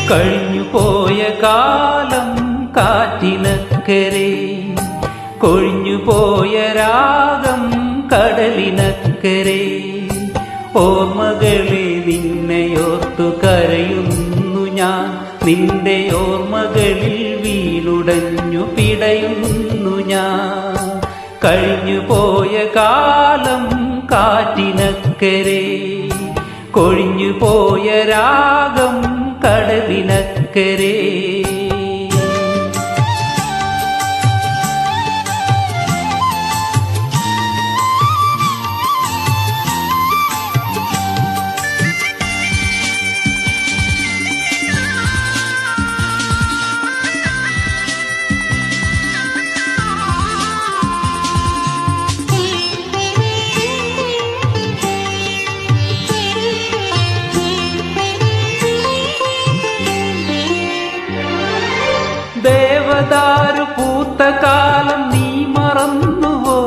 കഴിഞ്ഞു പോയ കാലം കാറ്റിനക്കരെ, കൊഴിഞ്ഞു പോയ രാഗം കടലിനക്കരെ. ഓർമ്മകളെ നിന്നെയോർത്തു കരയുന്നു ഞാൻ, നിന്റെ ഓർമ്മകളിൽ വീണുടഞ്ഞു പിടയുന്നു ഞാൻ. കഴിഞ്ഞു പോയ കാലം കാറ്റിനക്കരെ, കൊഴിഞ്ഞു പോയ രാഗം കടലിനക്കരെ. ദേവദാരു പൂത്ത കാലം നീ മറന്നുവോ?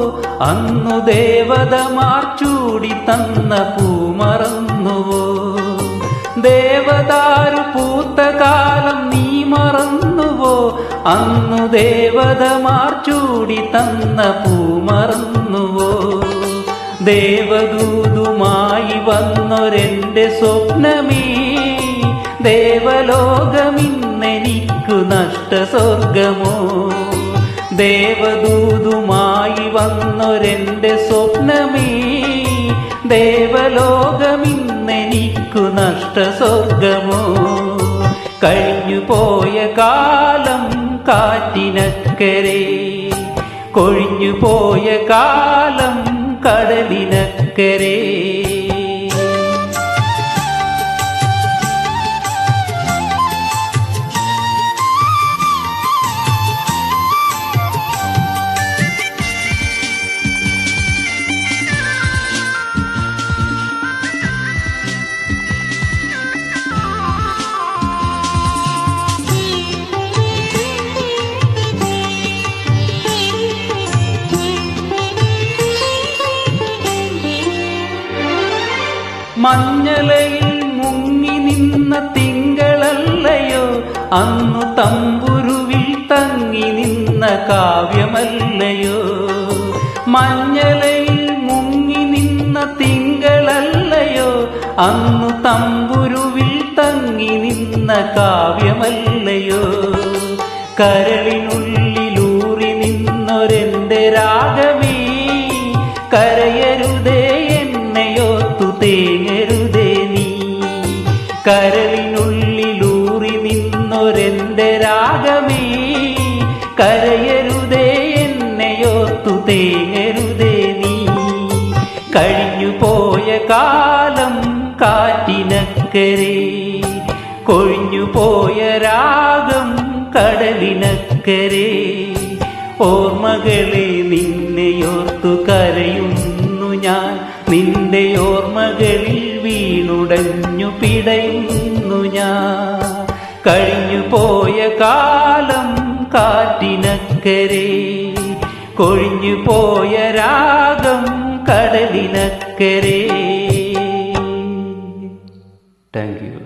അന്നു ദേവതമാർ ചൂടി തന്ന പൂ മറന്നുവോ? ദേവദാരു പൂത്ത കാലം നീ മറന്നുവോ? അന്നു ദേവതമാർ ചൂടി തന്ന പൂ മറന്നുവോ? ദേവദൂതുമായി വന്നൊരെന്റെ സ്വപ്നമേ, ദേവലോകമിന്നെനിക്കു നഷ്ടസ്വർഗമോ? ദേവദൂതുമായി വന്നൊരെന്റെ സ്വപ്നമേ, ദേവലോകമിന്നെനിക്കു നഷ്ടസ്വർഗമോ? കഴിഞ്ഞു പോയ കാലം കാറ്റിനക്കരെ, കൊഴിഞ്ഞു പോയ കാലം കടലിനക്കരെ. മഞ്ഞലയിൽ മുങ്ങി നിന്ന തിങ്കളല്ലയോ, അന്നു തമ്പുരുവിൽ തങ്ങി നിന്ന കാവ്യമല്ലയോ? മഞ്ഞലയിൽ മുങ്ങി നിന്ന തിങ്കളല്ലയോ, അന്നു തമ്പുരുവിൽ തങ്ങി നിന്ന കാവ്യമല്ലയോ? കരളിനുള്ളിലൂറി നിന്നൊരെന്റെ രാഗമേ, കരയരുതേ എന്നെയോർത്തു തേങ്ങരുതേ നീ. കരളിനുള്ളിലൂറി നിന്നൊരെന്റെ രാഗമേ, കരയരുതേ എന്നെയോർത്തു തേങ്ങരുതേ നീ. കഴിഞ്ഞു പോയ കാലം കാറ്റിനക്കരെ, കൊഴിഞ്ഞു പോയ രാഗം കടലിനക്കരെ. ഓർമ്മകളെ നിന്നെയോർത്തു കരയുന്നു ഞാൻ, നിന്റെ ഓർമ്മകളിൽ വീണുടഞ്ഞു പിടയുന്നു ഞാൻ. കഴിഞ്ഞു പോയ കാലം കാറ്റിനക്കരെ, കൊഴിഞ്ഞു പോയ രാഗം കടലിനക്കരെ. Thank you.